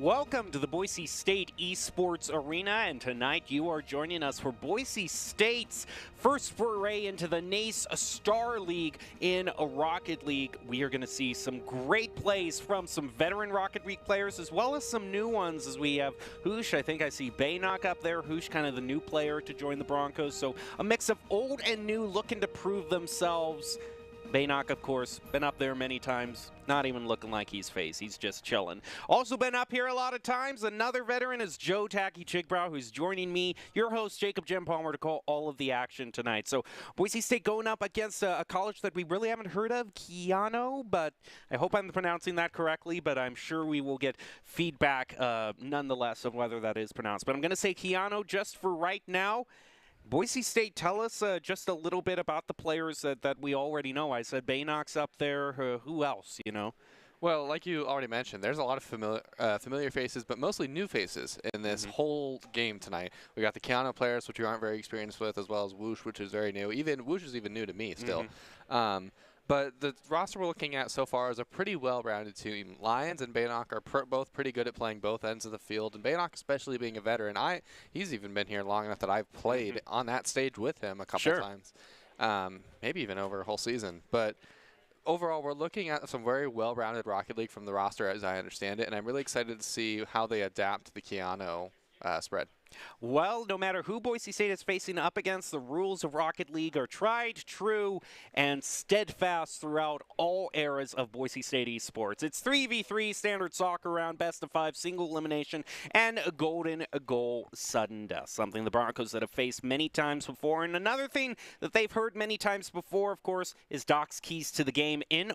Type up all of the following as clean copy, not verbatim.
Welcome to the Boise State Esports Arena, and tonight you are joining us for Boise State's first foray into the NACE Star League in a Rocket League. We are going to see some great plays from some veteran Rocket League players as well as some new ones, as we have Hoosh. I think I see Baynock up there. Hoosh, kind of the new player to join the Broncos. So a mix of old and new looking to prove themselves. Baynock, of course, been up there many times, not even looking like he's face. He's just chilling. Also been up here a lot of times. Another veteran is Joe Tacky Chigbrow, who's joining me, your host, Jacob Jim Palmer, to call all of the action tonight. So Boise State going up against a college that we really haven't heard of, Keyano, but I hope I'm pronouncing that correctly, but I'm sure we will get feedback nonetheless of whether that is pronounced. But I'm going to say Keyano just for right now. Boise State, tell us just a little bit about the players that we already know. I said Baynock's up there. Who else, you know? Well, like you already mentioned, there's a lot of familiar faces, but mostly new faces in this whole game tonight. We got the Keyano players, which we aren't very experienced with, as well as Whoosh, which is very new. Whoosh is even new to me still. But the roster we're looking at so far is a pretty well-rounded team. Lions and Baynock are both pretty good at playing both ends of the field, and Baynock, especially being a veteran, he's even been here long enough that I've played on that stage with him a couple times, maybe even over a whole season. But overall, we're looking at some very well-rounded Rocket League from the roster, as I understand it, and I'm really excited to see how they adapt to the Keyano spread. Well, no matter who Boise State is facing up against, the rules of Rocket League are tried, true, and steadfast throughout all eras of Boise State esports. It's 3v3 standard soccer round, best of 5, single elimination, and a golden goal sudden death, something the Broncos that have faced many times before. And another thing that they've heard many times before, of course, is Doc's keys to the game in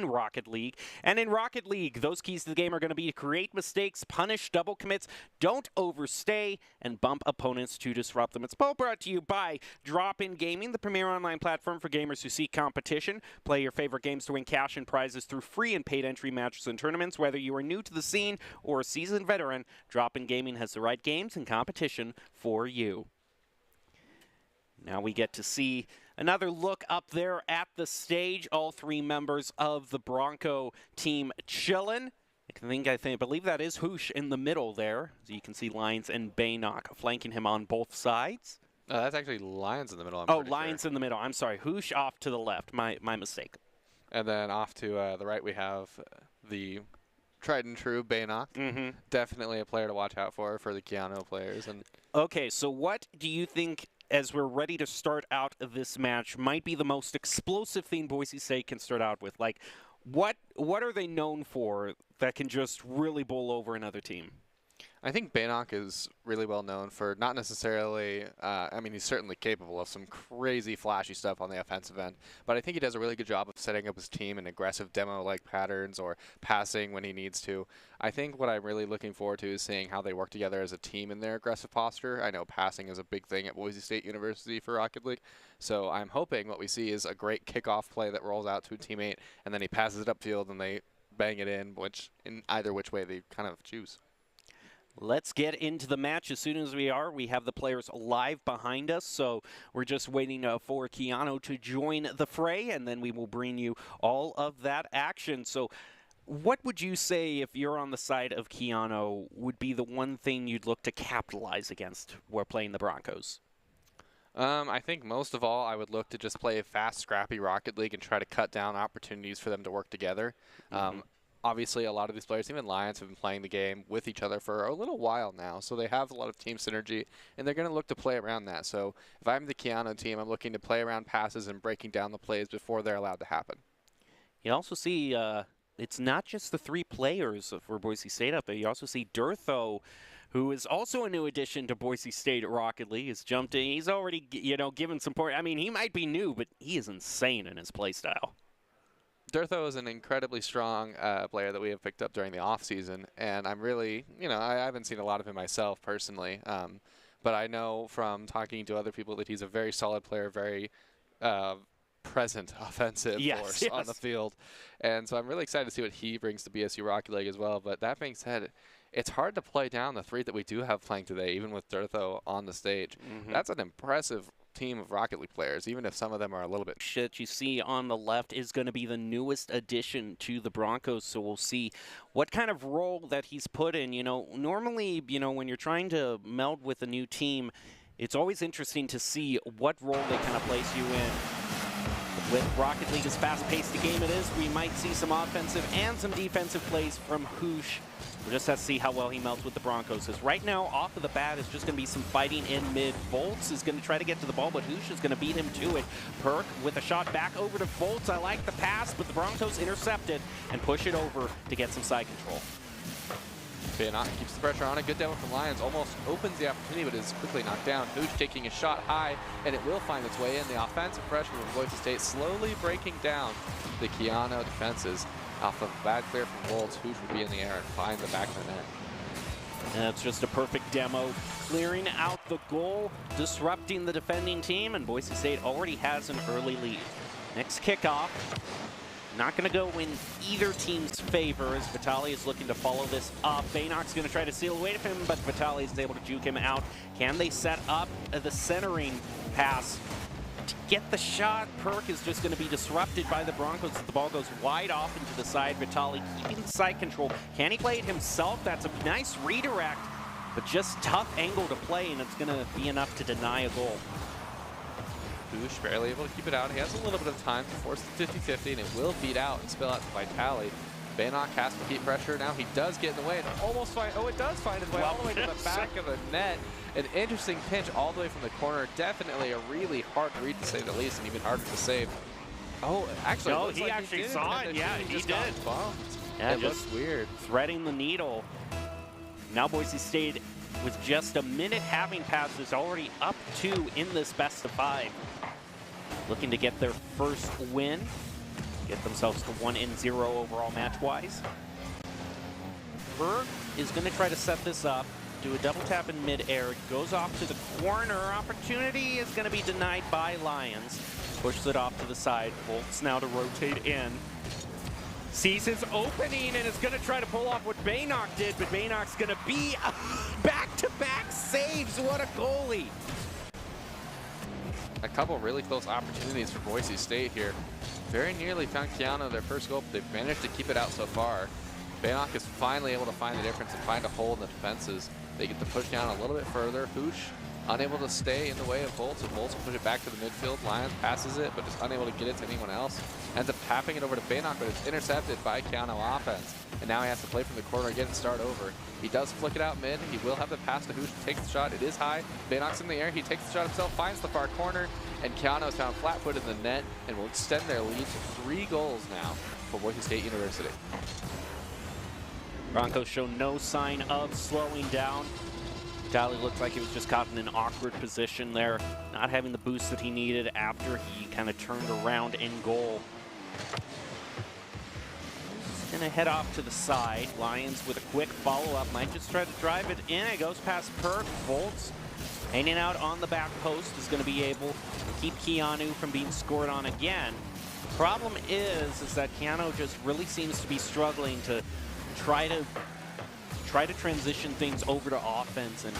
Rocket League. And in Rocket League, those keys to the game are going to be to create mistakes, punish double commits, don't overstay, and bump opponents to disrupt them. It's all brought to you by Drop-In Gaming, the premier online platform for gamers who seek competition. Play your favorite games to win cash and prizes through free and paid entry matches and tournaments. Whether you are new to the scene or a seasoned veteran, Drop-In Gaming has the right games and competition for you. Now we get to see another look up there at the stage. All three members of the Bronco team chillin'. I believe that is Hoosh in the middle there. So you can see Lions and Baynock flanking him on both sides. That's actually Lions in the middle. Lions in the middle. I'm sorry. Hoosh off to the left. My mistake. And then off to the right we have the tried and true Baynock. Definitely a player to watch out for the Keyano players. And okay, so what do you think, as we're ready to start out this match, might be the most explosive thing Boise State can start out with? Like, what are they known for that can just really bowl over another team? I think Baynock is really well known for not necessarily, he's certainly capable of some crazy flashy stuff on the offensive end, but I think he does a really good job of setting up his team in aggressive demo-like patterns or passing when he needs to. I think what I'm really looking forward to is seeing how they work together as a team in their aggressive posture. I know passing is a big thing at Boise State University for Rocket League, so I'm hoping what we see is a great kickoff play that rolls out to a teammate, and then he passes it upfield and they bang it in either which way they kind of choose. Let's get into the match as soon as we have the players live behind us, so we're just waiting for Keyano to join the fray, and then we will bring you all of that action. So what would you say, if you're on the side of Keyano, would be the one thing you'd look to capitalize against while playing the Broncos? I think most of all, I would look to just play a fast, scrappy Rocket League and try to cut down opportunities for them to work together. Obviously, a lot of these players, even Lions, have been playing the game with each other for a little while now, so they have a lot of team synergy, and they're going to look to play around that. So if I'm the Keyano team, I'm looking to play around passes and breaking down the plays before they're allowed to happen. You also see it's not just the three players for Boise State up there. You also see Durtho, who is also a new addition to Boise State Rocket League. Has jumped in. He's already, given some point. I mean, he might be new, but he is insane in his play style. Durtho is an incredibly strong player that we have picked up during the offseason, and I'm really, I haven't seen a lot of him myself personally, but I know from talking to other people that he's a very solid player, very present offensive force on the field. And so I'm really excited to see what he brings to BSU Rocket League as well. But that being said, it's hard to play down the three that we do have playing today, even with Durtho on the stage. That's an impressive team of Rocket League players, even if some of them are a little bit. Shit you see on the left is going to be the newest addition to the Broncos, so we'll see what kind of role that he's put in. You know, normally, you know, when you're trying to meld with a new team, it's always interesting to see what role they kind of place you in. With Rocket League as fast-paced a game it is, we might see some offensive and some defensive plays from Hoosh. We'll just have to see how well he melts with the Broncos. As right now, off of the bat, is just going to be some fighting in mid. Volts is going to try to get to the ball, but Hoosh is going to beat him to it. Perk with a shot back over to Volts. I like the pass, but the Broncos intercept it and push it over to get some side control. Keyano keeps the pressure on. A good demo from Lions. Almost opens the opportunity, but is quickly knocked down. Hoosh taking a shot high, and it will find its way in. The offensive pressure from Boise State slowly breaking down the Keyano defenses. Off of bad clear from Volts, Hoosh will be in the air and find the back of the net. That's just a perfect demo. Clearing out the goal, disrupting the defending team, and Boise State already has an early lead. Next kickoff. Not going to go in either team's favor as Vitali is looking to follow this up. Baynok's going to try to steal away from him, but Vitali is able to juke him out. Can they set up the centering pass to get the shot? Perk is just going to be disrupted by the Broncos as the ball goes wide off into the side. Vitali keeping the side control. Can he play it himself? That's a nice redirect, but just tough angle to play, and it's going to be enough to deny a goal. Hoosh barely able to keep it out. He has a little bit of time to force the 50-50, and it will beat out and spill out to Vitali. Baynok has to keep pressure. Now he does get in the way. And almost find, oh, it does find his way all the way to the back of the net. An interesting pinch all the way from the corner. Definitely a really hard read, to say the least, and even harder to save. Oh, actually, no, he actually saw it. Yeah, he did. Yeah, it looks weird. Threading the needle. Now Boise State, with just a minute having passed, is already up 2 in this best of 5. Looking to get their first win, get themselves to 1-0 overall match-wise. Berg is going to try to set this up, do a double tap in mid-air, goes off to the corner. Opportunity is going to be denied by Lions. Pushes it off to the side. Volts now to rotate in. Sees his opening and is going to try to pull off what Baynok did, but Baynok's going to be back-to-back saves. What a goalie! A couple really close opportunities for Boise State here. Very nearly found Keyano their first goal, but they've managed to keep it out so far. Baynok is finally able to find the difference and find a hole in the defenses. They get to push down a little bit further. Hoosh unable to stay in the way of Volts, and Volts will push it back to the midfield. Lions passes it, but is unable to get it to anyone else. Ends up tapping it over to Baynok, but it's intercepted by Keyano offense. And now he has to play from the corner again and start over. He does flick it out mid. He will have the pass to Hoosh to take the shot. It is high. Baynok's in the air. He takes the shot himself, finds the far corner, and Keyano is found flat-footed in the net and will extend their lead to 3 goals now for Boise State University. Broncos show no sign of slowing down. Vitali looked like he was just caught in an awkward position there, not having the boost that he needed after he kind of turned around in goal. He's going to head off to the side. Lions with a quick follow-up. Might just try to drive it in. It goes past Perk. Volts hanging out on the back post is going to be able to keep Keyano from being scored on again. Problem is that Keyano just really seems to be struggling to try to transition things over to offense and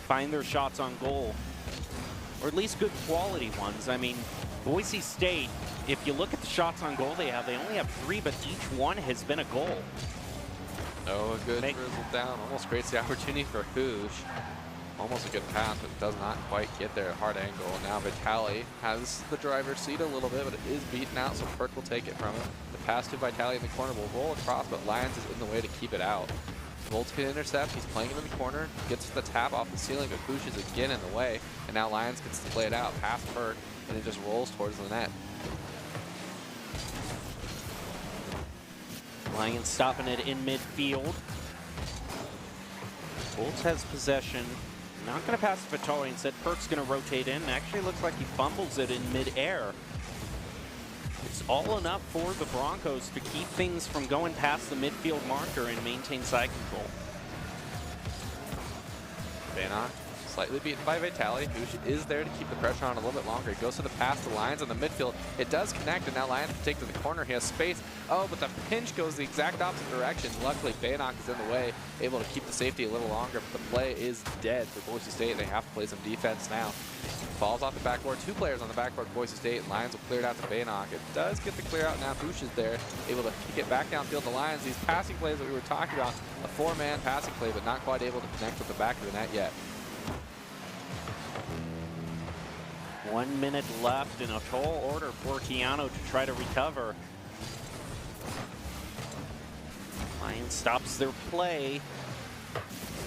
find their shots on goal, or at least good quality ones. I mean, Boise State, if you look at the shots on goal they only have 3, but each one has been a goal. Oh, a good drizzle down. Almost creates the opportunity for Hoosh. Almost a good pass, but does not quite get there at hard angle. Now Vitali has the driver's seat a little bit, but it is beaten out, so Perk will take it from him. The pass to Vitali in the corner will roll across, but Lions is in the way to keep it out. Volts can intercept. He's playing him in the corner. Gets the tap off the ceiling, but Hoosh is again in the way. And now Lions gets to play it out past Perk, and it just rolls towards the net. Lions stopping it in midfield. Volts has possession. Not going to pass to Vitali. Instead, Perk's going to rotate in. Actually looks like he fumbles it in mid-air. It's all enough for the Broncos to keep things from going past the midfield marker and maintain side control. Baynok slightly beaten by Vitali. Hoosh is there to keep the pressure on a little bit longer. He goes to the pass to Lions in the midfield. It does connect, and now Lions can take to the corner. He has space. Oh, but the pinch goes the exact opposite direction. Luckily, Baynok is in the way, able to keep the safety a little longer, but the play is dead for Boise State. They have to play some defense now. Falls off the backboard. 2 players on the backboard. Boise State. Lions will clear it out to Baynock. It does get the clear out now. Bush is there, able to kick it back downfield to Lions. These passing plays that we were talking about, a 4-man passing play, but not quite able to connect with the back of the net yet. 1 minute left in a tall order for Keyano to try to recover. Lions stops their play.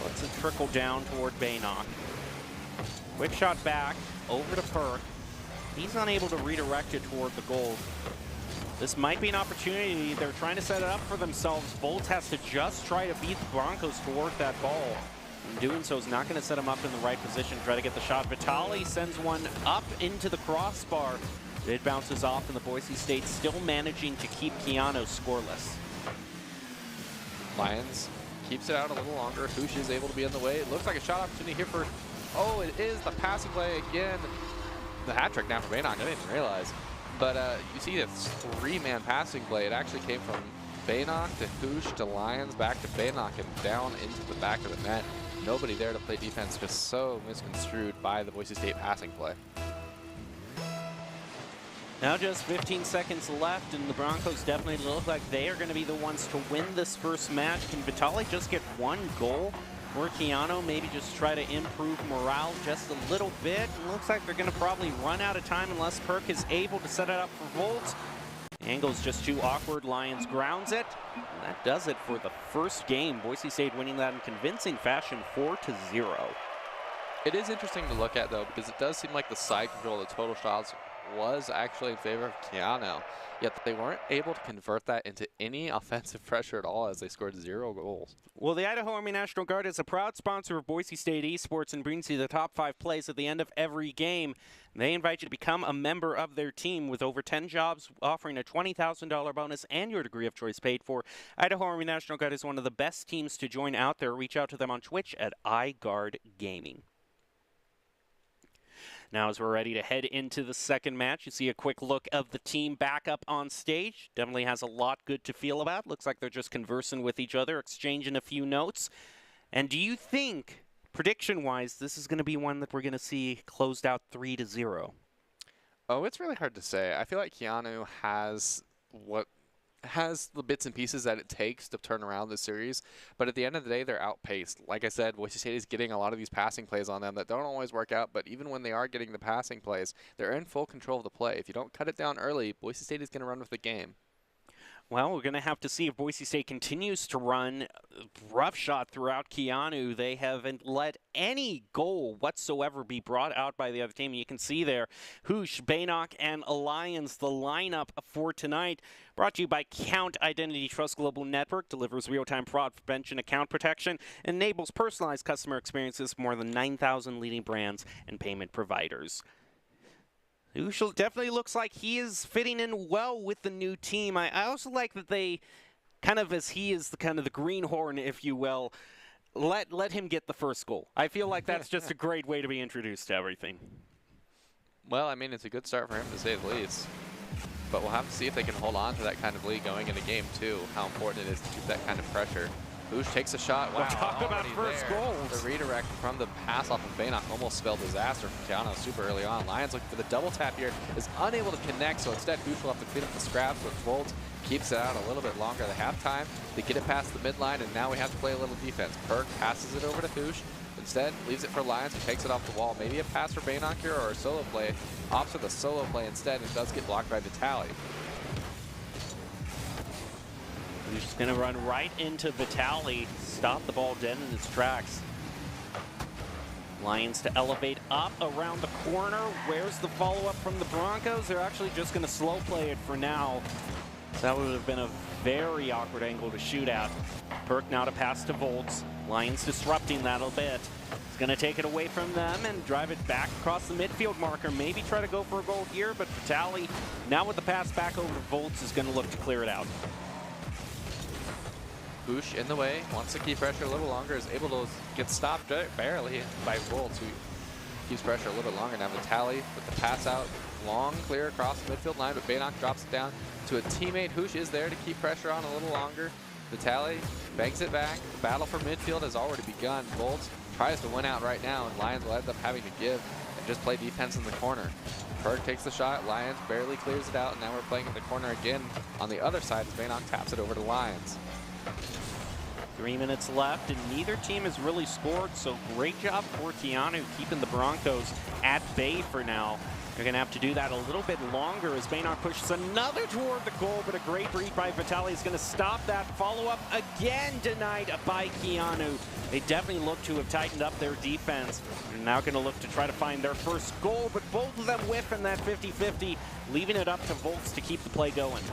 Lets it trickle down toward Baynock. Quick shot back, over to Perk. He's unable to redirect it toward the goal. This might be an opportunity. They're trying to set it up for themselves. Volt has to just try to beat the Broncos toward that ball. And doing so is not going to set him up in the right position. Try to get the shot. Vitali sends one up into the crossbar. It bounces off, and the Boise State still managing to keep Keyano scoreless. Lions keeps it out a little longer. Hoosh is able to be in the way. It looks like a shot opportunity here for... Oh, it is the passing play again. The hat trick now for Baynock. I didn't even realize. But you see this 3-man passing play. It actually came from Baynock to Hoosh to Lions, back to Baynock, and down into the back of the net. Nobody there to play defense, just so misconstrued by the Boise State passing play. Now just 15 seconds left, and the Broncos definitely look like they are going to be the ones to win this first match. Can Vitali just get 1 goal? Or Keyano maybe just try to improve morale just a little bit? It looks like they're going to probably run out of time unless Perk is able to set it up for Volt. Angle's just too awkward. Lions grounds it. And that does it for the first game. Boise State winning that in convincing fashion, 4-0. It is interesting to look at, though, because it does seem like the side control of the total shots was actually in favor of Keyano, yet they weren't able to convert that into any offensive pressure at all as they scored 0 goals. Well, the Idaho Army National Guard is a proud sponsor of Boise State Esports and brings you the top 5 plays at the end of every game. They invite you to become a member of their team with over 10 jobs offering a $20,000 bonus and your degree of choice paid for. Idaho Army National Guard is one of the best teams to join out there. Reach out to them on Twitch at iGuard Gaming. Now as we're ready to head into the second match, you see a quick look of the team back up on stage. Definitely has a lot good to feel about. Looks like they're just conversing with each other, exchanging a few notes. And do you think, prediction-wise, this is going to be one that we're going to see closed out 3-0? Oh, it's really hard to say. I feel like Keyano has the bits and pieces that it takes to turn around the series, but at the end of the day, they're outpaced. Like I said, Boise State is getting a lot of these passing plays on them that don't always work out, but even when they are getting the passing plays, they're in full control of the play. If you don't cut it down early, Boise State is going to run with the game. Well, we're going to have to see if Boise State continues to run roughshod throughout Keyano. They haven't let any goal whatsoever be brought out by the other team. You can see there, Hoosh, Baynock, and Alliance, the lineup for tonight. Brought to you by Count Identity Trust Global Network. Delivers real-time fraud prevention, account protection, enables personalized customer experiences for more than 9,000 leading brands and payment providers. Ushel definitely looks like he is fitting in well with the new team. I also like that they, kind of as he is the kind of the greenhorn, if you will, let him get the first goal. I feel like that's just a great way to be introduced to everything. Well, I mean, it's a good start for him to say the least. But we'll have to see if they can hold on to that kind of lead going into game 2, how important it is to keep that kind of pressure. Hoosh takes a shot. Wow, talk about first goals. The redirect from the pass off of Baynock almost spelled disaster for Keyano super early on. Lions looking for the double tap here, is unable to connect, so instead Hoosh will have to clean up the scraps, but Volt keeps it out a little bit longer at halftime. They get it past the midline, and now we have to play a little defense. Perk passes it over to Hoosh. Instead, leaves it for Lions, who takes it off the wall. Maybe a pass for Baynock here or a solo play. Opts for the solo play instead, and does get blocked by Vitali. He's just going to run right into Vitali, stop the ball dead in its tracks. Lions to elevate up around the corner. Where's the follow-up from the Broncos? They're actually just going to slow play it for now. That would have been a very awkward angle to shoot at. Perk now to pass to Volts. Lions disrupting that a bit. He's going to take it away from them and drive it back across the midfield marker. Maybe try to go for a goal here, but Vitali, now with the pass back over to Volts, is going to look to clear it out. Hoosh in the way, wants to keep pressure a little longer, is able to get stopped barely by Volts, who keeps pressure a little bit longer. Now Vitali with the pass out, long clear across the midfield line, but Baynock drops it down to a teammate. Hoosh is there to keep pressure on a little longer. Vitali bangs it back. The battle for midfield has already begun. Volts tries to win out right now, and Lions will end up having to give and just play defense in the corner. Perk takes the shot, Lions barely clears it out, and now we're playing in the corner again on the other side as Baynock taps it over to Lions. 3 minutes left, and neither team has really scored, so great job for Keyano keeping the Broncos at bay for now. They're going to have to do that a little bit longer as Baynock pushes another toward the goal, but a great read by Vitali is going to stop that. Follow-up again denied by Keyano. They definitely look to have tightened up their defense. They're now going to look to try to find their first goal, but both of them whiff in that 50-50, leaving it up to Volts to keep the play going.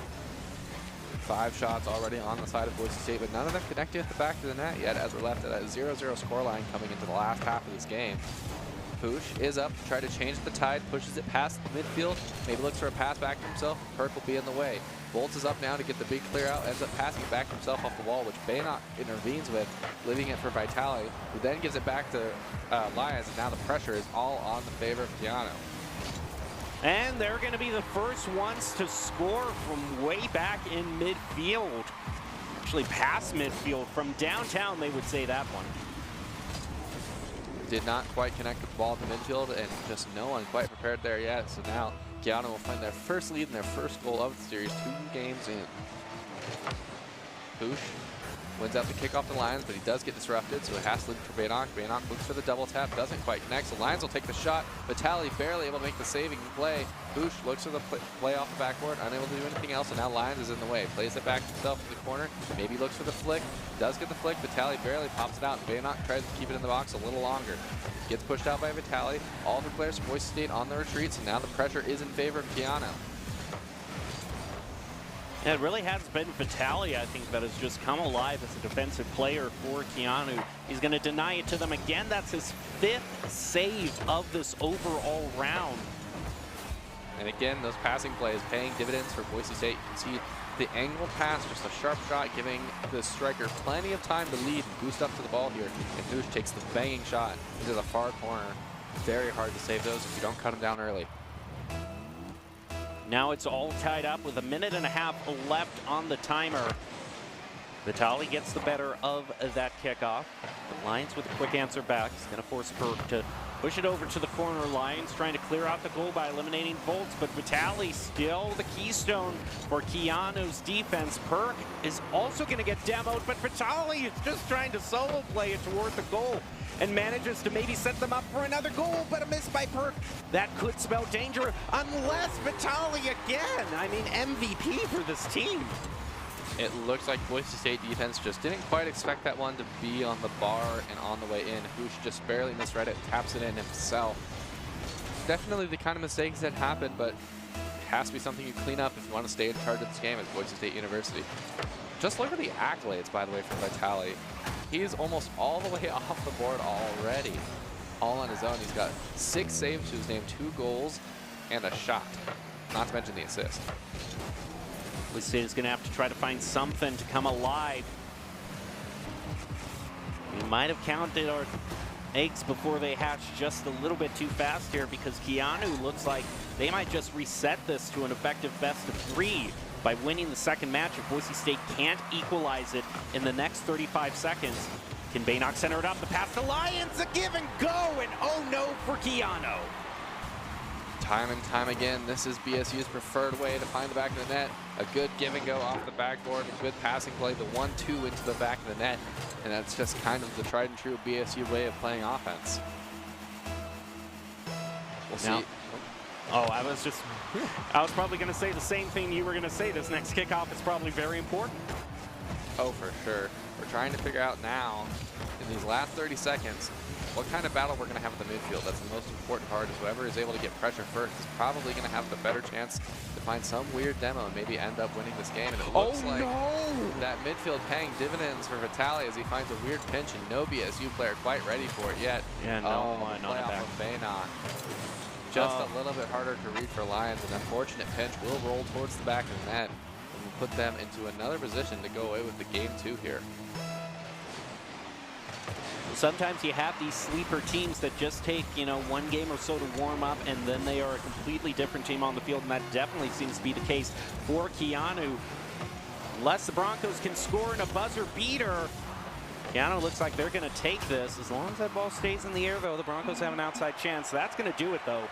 5 shots already on the side of Boise State, but none of them connected at the back of the net yet, as we're left at a 0-0 scoreline coming into the last half of this game. Poosh is up to try to change the tide, pushes it past the midfield, maybe looks for a pass back to himself. Perk will be in the way. Bolts is up now to get the big clear out, ends up passing it back to himself off the wall, which Baynock intervenes with, leaving it for Vitali, who then gives it back to Lions, and now the pressure is all on the favor of Keyano. And they're going to be the first ones to score from way back in midfield. Actually past midfield, from downtown they would say that one. Did not quite connect with the ball at the midfield, and just no one quite prepared there yet. So now Keyano will find their first lead and their first goal of the series 2 games in. Poosh wins out the kick off the Lions, but he does get disrupted, so it has to lead for Baynock. Baynock looks for the double tap, doesn't quite connect, so Lions will take the shot. Vitali barely able to make the saving play. Poosh looks for the play off the backboard, unable to do anything else, and now Lions is in the way. Plays it back to himself in the corner, maybe looks for the flick, does get the flick. Vitali barely pops it out, and Baynock tries to keep it in the box a little longer. Gets pushed out by Vitali. All the players from Boise State on the retreats, and now the pressure is in favor of Keyano. Yeah, it really has been Vitali, I think, that has just come alive as a defensive player for Keyano. He's going to deny it to them again. That's his 5th save of this overall round. And again, those passing plays paying dividends for Boise State. You can see the angled pass, just a sharp shot, giving the striker plenty of time to lead and boost up to the ball here. And Poosh takes the banging shot into the far corner. Very hard to save those if you don't cut them down early. Now it's all tied up with 1.5 minutes left on the timer. Vitali gets the better of that kickoff. The Lions with a quick answer back. He's going to force Perk to push it over to the corner. Lions trying to clear out the goal by eliminating Volts, but Vitali still the keystone for Keyano's defense. Perk is also going to get demoed, but Vitali is just trying to solo play it toward the goal and manages to maybe set them up for another goal, but a miss by Perk. That could spell danger unless Vitali again. I mean, MVP for this team. It looks like Boise State defense just didn't quite expect that one to be on the bar and on the way in. Poosh just barely misread it, taps it in himself. Definitely the kind of mistakes that happen, but it has to be something you clean up if you want to stay in charge of this game at Boise State University. Just look at the accolades, by the way, for Vitali. He's almost all the way off the board already, all on his own. He's got 6 saves to his name, 2 goals, and a shot, not to mention the assist. Boise State is going to have to try to find something to come alive. We might have counted our eggs before they hatched just a little bit too fast here, because Keyano looks like they might just reset this to an effective best of 3 by winning the second match. If Boise State can't equalize it in the next 35 seconds, can Baynock center it up? The pass to Lions, a give and go, and oh no for Keyano. Time and time again, this is BSU's preferred way to find the back of the net. A good give and go off the backboard, a good passing play, the 1-2 into the back of the net. And that's just kind of the tried and true BSU way of playing offense. We'll see. Oh, I was probably going to say the same thing you were going to say. This next kickoff is probably very important. Oh, for sure. We're trying to figure out now, in these last 30 seconds, what kind of battle we're going to have in the midfield. That's the most important part, is whoever is able to get pressure first is probably going to have the better chance to find some weird demo and maybe end up winning this game. And it looks like that midfield paying dividends for Vitali as he finds a weird pinch and no BSU player quite ready for it yet. Yeah, no one on the back. Of Baynock. Just a little bit harder to read for Lions. An unfortunate pinch will roll towards the back of the net and will put them into another position to go away with the game 2 here. Sometimes you have these sleeper teams that just take, one game or so to warm up, and then they are a completely different team on the field, and that definitely seems to be the case for Keyano. Unless the Broncos can score in a buzzer beater, Keyano looks like they're going to take this. As long as that ball stays in the air, though, the Broncos have an outside chance. That's going to do it, though.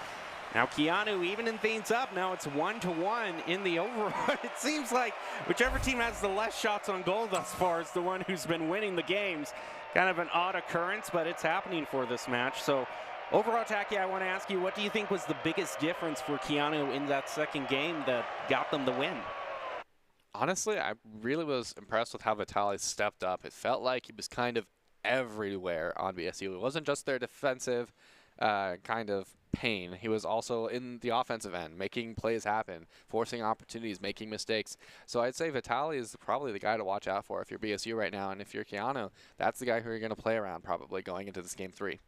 Now Keyano evening things up. Now it's 1-1 in the overall. It seems like whichever team has the less shots on goal thus far is the one who's been winning the games. Kind of an odd occurrence, but it's happening for this match. So overall, Taki, I want to ask you, what do you think was the biggest difference for Keyano in that second game that got them the win? Honestly, I really was impressed with how Vitaly stepped up. It felt like he was kind of everywhere on BSU. It wasn't just their defensive kind of pain. He was also in the offensive end, making plays happen, forcing opportunities, making mistakes. So I'd say Vitaly is probably the guy to watch out for if you're BSU right now. And if you're Keyano, that's the guy who you're going to play around probably going into this game 3.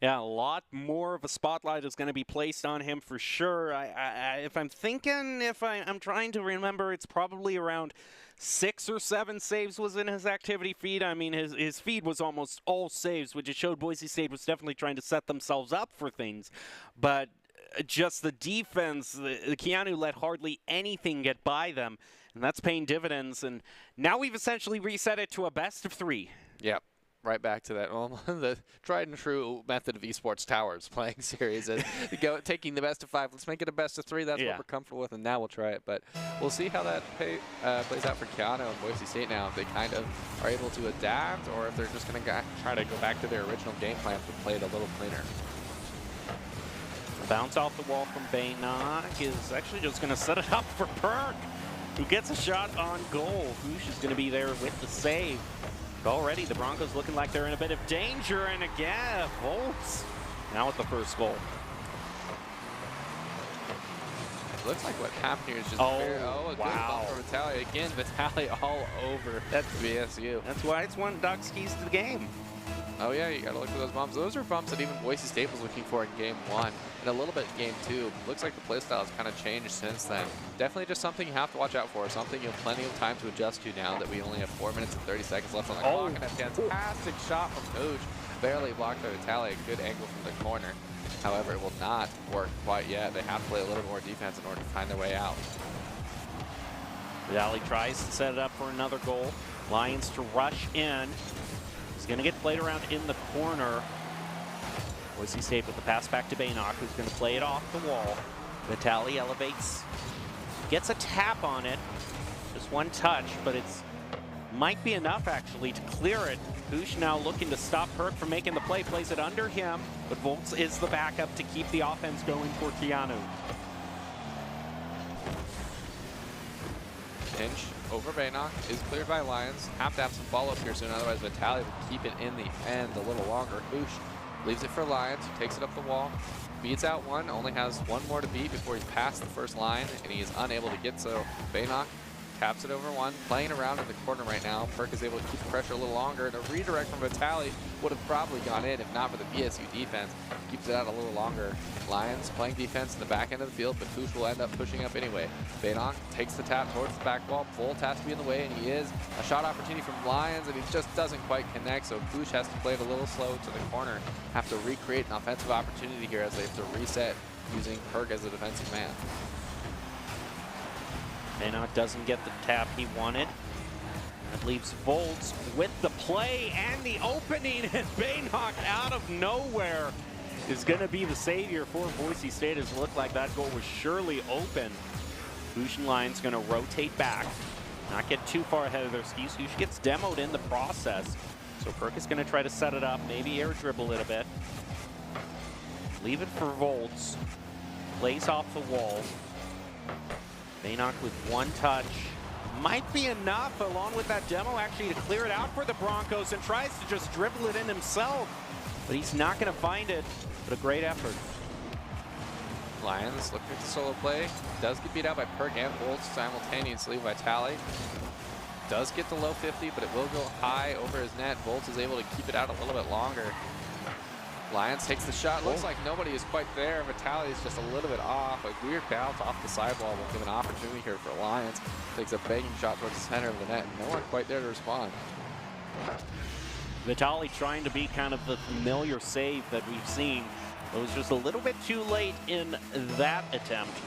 Yeah, a lot more of a spotlight is going to be placed on him for sure. If I'm trying to remember, it's probably around 6 or 7 saves was in his activity feed. I mean, his feed was almost all saves, which it showed Boise State was definitely trying to set themselves up for things. But just the defense, the Keyano let hardly anything get by them, and that's paying dividends. And now we've essentially reset it to a best of 3. Yep. Right back to that, the tried and true method of Esports Towers playing series. Taking the best of 5. Let's make it a best of 3. That's what we're comfortable with, and now we'll try it. But we'll see how that plays out for Keyano and Boise State now. If they kind of are able to adapt, or if they're just going to try to go back to their original game plan to play it a little cleaner. Bounce off the wall from Baynock is actually just going to set it up for Perk, who gets a shot on goal. Hoosh is going to be there with the save. Already, the Broncos looking like they're in a bit of danger, and again, Volts now with the first goal. It looks like what happened here is just wow. Good ball for Vitaly. Again, Vitaly all over BSU. That's why it's one Ducks keys to the game. Oh yeah, you got to look for those bumps. Those are bumps that even Boise State was looking for in game 1 and a little bit in game 2. Looks like the playstyle has kind of changed since then. Definitely just something you have to watch out for, something you have plenty of time to adjust to now that we only have 4 minutes and 30 seconds left on the clock. And a fantastic shot from Hooch. Barely blocked by Vitaly, a good angle from the corner. However, it will not work quite yet. They have to play a little more defense in order to find their way out. Vitaly tries to set it up for another goal. Lions to rush in. He's going to get played around in the corner. Boise State with the pass back to Baynock, who's going to play it off the wall. Vitaly elevates, gets a tap on it. Just one touch, but it's might be enough actually to clear it. Hoosh now looking to stop Perk from making the play, plays it under him, but Volts is the backup to keep the offense going for Keyano. Pinch over Baynock is cleared by Lions. Have to have some follow-up here soon, otherwise Vitaly will keep it in the end a little longer. Hoosh leaves it for Lions, takes it up the wall, beats out one, only has one more to beat before he's past the first line, and he is unable to get so. Baynock taps it over one, playing around in the corner right now. Perk is able to keep the pressure a little longer, and a redirect from Vitaly would have probably gone in if not for the BSU defense. Keeps it out a little longer. Lions playing defense in the back end of the field, but Hoosh will end up pushing up anyway. Baynock takes the tap towards the back wall. Volt has to be in the way, and he is. A shot opportunity from Lions, and he just doesn't quite connect, so Hoosh has to play it a little slow to the corner. Have to recreate an offensive opportunity here as they have to reset using Perk as a defensive man. Baynock doesn't get the tap he wanted. That leaves Volts with the play and the opening, and Baynock out of nowhere is going to be the savior for Boise State. As it looked like that goal was surely open. Hoosh and Lions going to rotate back, not get too far ahead of their skis. Hoosh gets demoed in the process, so Perk is going to try to set it up, maybe air dribble it a bit. Leave it for Volts. Plays off the wall. Baynock with one touch. Might be enough, along with that demo, actually, to clear it out for the Broncos, and tries to just dribble it in himself. But he's not going to find it, but a great effort. Lions looking at the solo play. Does get beat out by Perk and Volts simultaneously. Vitaly does get the low 50, but it will go high over his net. Volts is able to keep it out a little bit longer. Lions takes the shot. Looks like nobody is quite there. Vitaly is just a little bit off. A weird bounce off the sidewall will give an opportunity here for Lions. Takes a banging shot towards the center of the net. No one quite there to respond. Vitaly trying to be kind of the familiar save that we've seen. It was just a little bit too late in that attempt.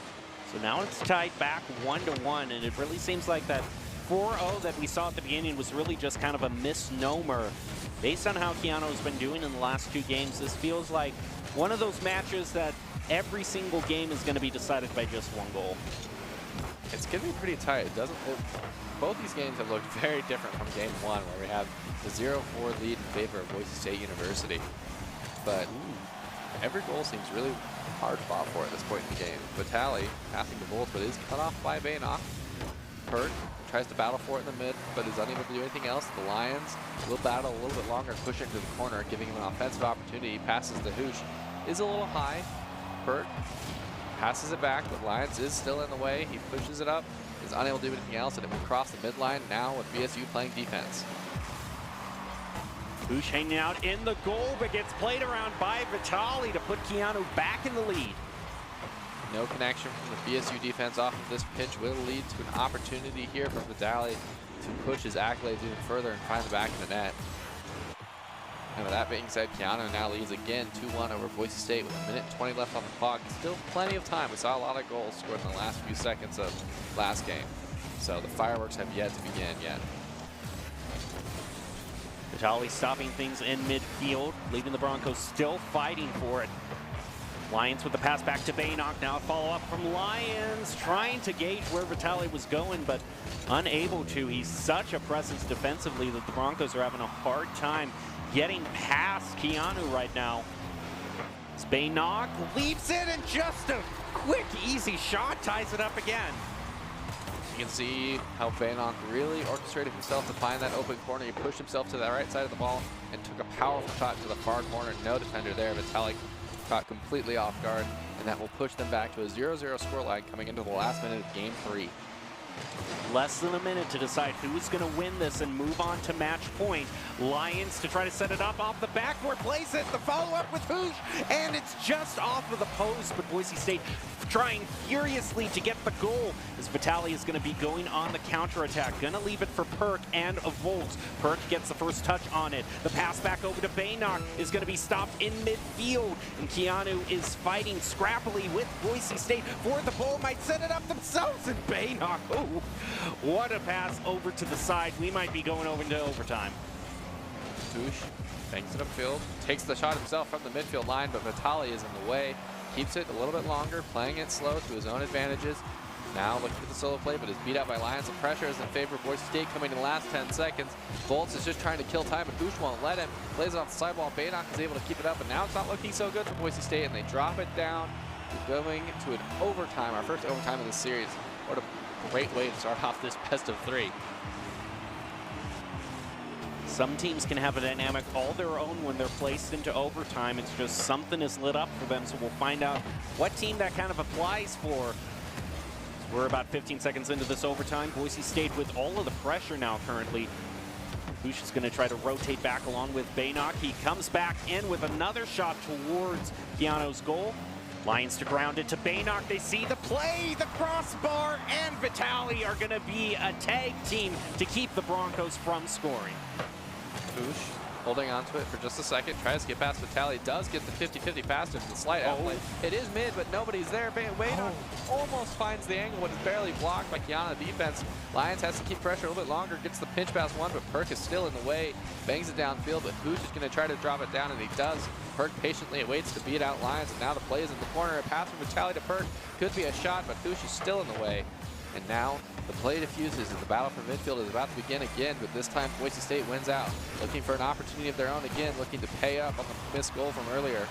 So now it's tied back 1-1, and it really seems like that 4-0 that we saw at the beginning was really just kind of a misnomer. Based on how Keyano's been doing in the last 2 games, this feels like one of those matches that every single game is going to be decided by just 1 goal. It's going to be pretty tight. Both these games have looked very different from game 1, where we have the 0-4 lead in favor of Boise State University. But every goal seems really hard fought for at this point in the game. Vitali passing to Volt, but is cut off by Baynock. Perk tries to battle for it in the mid, but is unable to do anything else. The Lions will battle a little bit longer, push into the corner, giving him an offensive opportunity. Passes to Hoosh. Is a little high. Perk passes it back, but Lions is still in the way. He pushes it up, is unable to do anything else, and it will cross the midline now with BSU playing defense. Hoosh hanging out in the goal, but gets played around by Vitali to put Keyano back in the lead. No connection from the BSU defense off of this pitch will lead to an opportunity here for Vitali to push his accolades even further and find the back of the net. And with that being said, Keyano now leads again 2-1 over Boise State with 1:20 left on the clock. Still plenty of time. We saw a lot of goals scored in the last few seconds of last game. So the fireworks have yet to begin yet. Vitali stopping things in midfield, leaving the Broncos still fighting for it. Lions with the pass back to Baynock. Now a follow-up from Lions, trying to gauge where Vitali was going, but unable to. He's such a presence defensively that the Broncos are having a hard time getting past Keyano right now. As Baynock leaps in and just a quick, easy shot ties it up again. You can see how Baynock really orchestrated himself to find that open corner. He pushed himself to the right side of the ball and took a powerful shot to the far corner. No defender there. Vitali caught completely off guard, and that will push them back to a 0-0 scoreline coming into the last minute of game 3. Less than a minute to decide who's going to win this and move on to match point. Lions to try to set it up off the backboard, plays it, the follow-up with Hoosh, and it's just off of the post, but Boise State trying furiously to get the goal as Vitali is going to be going on the counterattack. Going to leave it for Perk and a Volt. Perk gets the first touch on it. The pass back over to Baynock is going to be stopped in midfield, and Keyano is fighting scrappily with Boise State for the ball. Might set it up themselves, and Baynock, oh, what a pass over to the side. We might be going over into overtime. Hoosh bangs it upfield, takes the shot himself from the midfield line, but Vitali is in the way. Keeps it a little bit longer, playing it slow to his own advantages. Now looking for the solo play, but is beat out by Lions. The pressure is in favor of Boise State coming in the last 10 seconds. Bolts is just trying to kill time, but Hoosh won't let him. Plays it off the sidewall. Baynock is able to keep it up, but now it's not looking so good for Boise State, and they drop it down. We're going to an overtime, our first overtime of the series. What a great way to start off this best of 3. Some teams can have a dynamic all their own when they're placed into overtime. It's just something is lit up for them, so we'll find out what team that kind of applies for. We're about 15 seconds into this overtime. Boise State with all of the pressure now currently. Hoosh is going to try to rotate back along with Baynock. He comes back in with another shot towards Keyano's goal. Lions to ground it to Baynock. They see the play, the crossbar, and Vitali are going to be a tag team to keep the Broncos from scoring. Hoosh holding on to it for just a second, tries to get past Vitali, does get the 50-50 pass to the slight outplay. It is mid, but nobody's there. Baynock almost finds the angle, but is barely blocked by Keyano defense. Lions has to keep pressure a little bit longer, gets the pinch pass one, but Perk is still in the way, bangs it downfield, but Hoosh is going to try to drop it down, and he does. Perk patiently waits to beat out Lions, and now the play is in the corner. A pass from Vitali to Perk could be a shot, but Hoosh is still in the way. And now the play diffuses and the battle for midfield is about to begin again, but this time Boise State wins out. Looking for an opportunity of their own again, looking to pay up on the missed goal from earlier.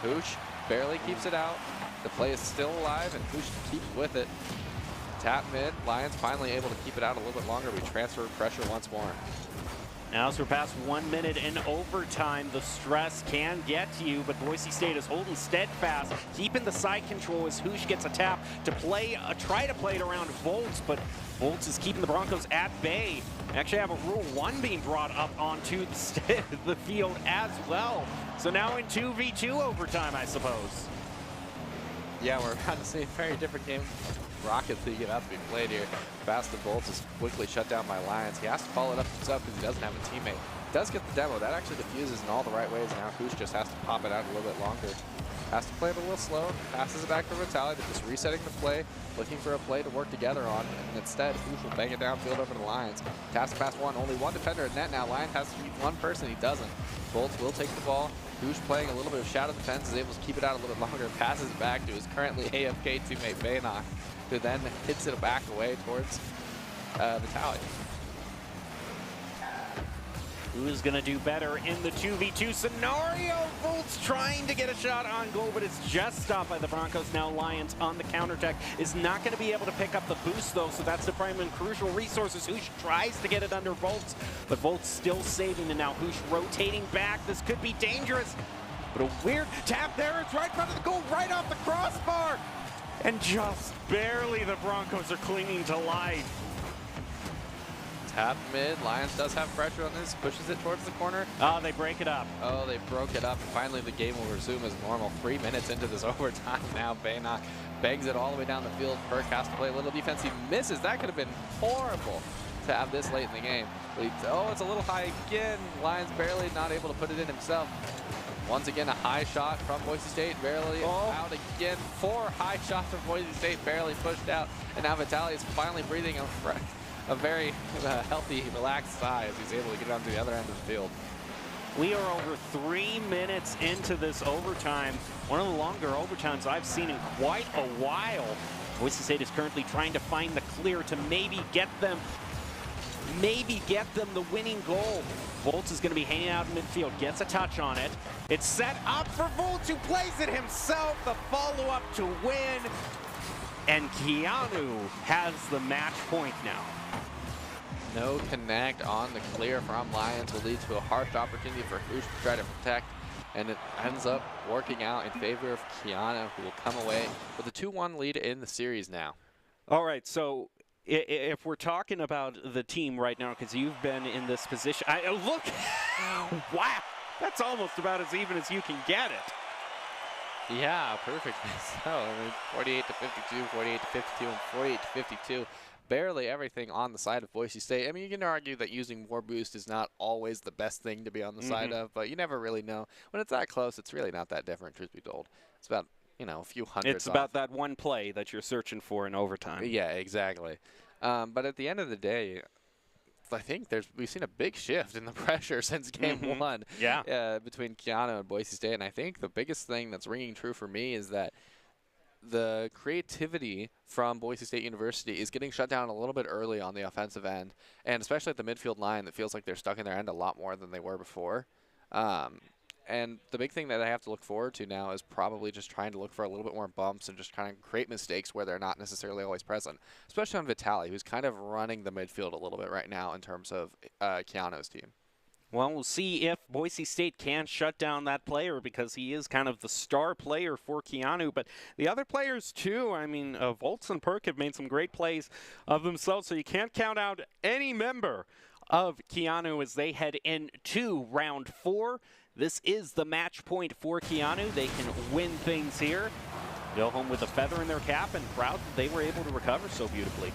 Hoosh barely keeps it out. The play is still alive, and Hoosh keeps with it. Tap mid, Lions finally able to keep it out a little bit longer. We transfer pressure once more. Now as we're past 1 minute in overtime, the stress can get to you, but Boise State is holding steadfast, keeping the side control as Hoosh gets a tap to play, try to play it around Volts, but Volts is keeping the Broncos at bay. Actually have a Rule 1 being brought up onto the field as well. So now in 2v2 overtime, I suppose. Yeah, we're about to see a very different game. Rocket League about to be played here. Fast and Bolts is quickly shut down by Lions. He has to follow it up himself because he doesn't have a teammate. Does get the demo. That actually diffuses in all the right ways. Now Hoosh just has to pop it out a little bit longer. has to play it a little slow, passes it back for Vitaly. They're just resetting the play, looking for a play to work together on, and instead, Hoosh will bang it downfield over the Lions. Task pass one, only one defender at net now. Lions has to beat one person, he doesn't. Bolts will take the ball. Hoosh playing a little bit of shadow defense, is able to keep it out a little bit longer, passes it back to his currently AFK teammate Baynock, who then hits it back away towards Vitaly. Who's going to do better in the 2v2 scenario? Volts trying to get a shot on goal, but it's just stopped by the Broncos. Now Lions on the counterattack is not going to be able to pick up the boost, though, so that's the prime and crucial resources. Hoosh tries to get it under Volts, but Volts still saving, and now Hoosh rotating back. This could be dangerous, but a weird tap there. It's right in front of the goal, right off the crossbar, and just barely the Broncos are clinging to life. Tap mid, Lions does have pressure on this, pushes it towards the corner. Oh, they break it up. Oh, they broke it up, and finally the game will resume as normal. 3 minutes into this overtime now, Baynock bangs it all the way down the field. Perk has to play a little defense, he misses. That could have been horrible to have this late in the game. But oh, it's a little high again. Lions barely not able to put it in himself. Once again, a high shot from Boise State, barely out again. 4 high shots from Boise State, barely pushed out. And now Vitaly is finally breathing a very healthy, relaxed sigh as he's able to get onto the other end of the field. We are over 3 minutes into this overtime. One of the longer overtimes I've seen in quite a while. Boise State is currently trying to find the clear to maybe get them the winning goal. Volts is going to be hanging out in midfield, gets a touch on it. It's set up for Volts, who plays it himself. The follow-up to win. And Keyano has the match point now. No connect on the clear from Lions will lead to a harsh opportunity for Hoosh to try to protect, and it ends up working out in favor of Keyano, who will come away with a 2-1 lead in the series now. All right, so if we're talking about the team right now, because you've been in this position, look, wow, that's almost about as even as you can get it. Yeah, perfect. So, I mean, 48 to 52, 48 to 52, and 48 to 52. Barely everything on the side of Boise State. I mean, you can argue that using more boost is not always the best thing to be on the side of, but you never really know. When it's that close, it's really not that different, truth be told. It's about, you know, a few hundreds. It's about that one play that you're searching for in overtime. Yeah, exactly. But at the end of the day, I think we've seen a big shift in the pressure since game one. Yeah. Between Keyano and Boise State, and I think the biggest thing that's ringing true for me is that the creativity from Boise State University is getting shut down a little bit early on the offensive end, and especially at the midfield line, that feels like they're stuck in their end a lot more than they were before. And the big thing that I have to look forward to now is probably just trying to look for a little bit more bumps and just kind of create mistakes where they're not necessarily always present, especially on Vitaly, who's kind of running the midfield a little bit right now in terms of Keyano's team. Well, we'll see if Boise State can shut down that player, because he is kind of the star player for Keyano. But the other players, too, I mean, Volts and Perk have made some great plays of themselves, so you can't count out any member of Keyano as they head into round 4. This is the match point for Keyano. They can win things here, go home with a feather in their cap, and proud that they were able to recover so beautifully.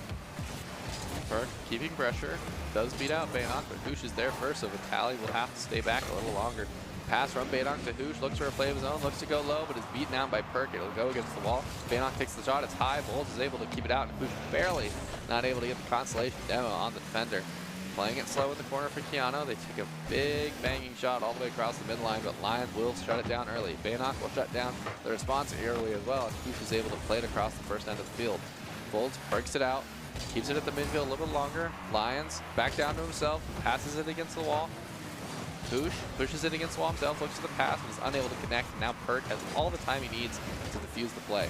Perk keeping pressure, does beat out Baynock, but Hoosh is there first, so Vitaly will have to stay back a little longer. Pass from Baynock to Hoosh, looks for a play of his own, looks to go low, but is beaten out by Perk. It'll go against the wall. Baynock takes the shot, it's high, Bolts is able to keep it out, and Hoosh barely not able to get the consolation demo on the defender. Playing it slow in the corner for Keyano. They take a big banging shot all the way across the midline, but Lions will shut it down early. Baynock will shut down the response early as well, and Hoosh is able to play it across the first end of the field. Bolts breaks it out, keeps it at the midfield a little bit longer. Lions back down to himself, passes it against the wall. Hoosh pushes it against the wall himself, looks to the pass, but is unable to connect. Now Perk has all the time he needs to defuse the play.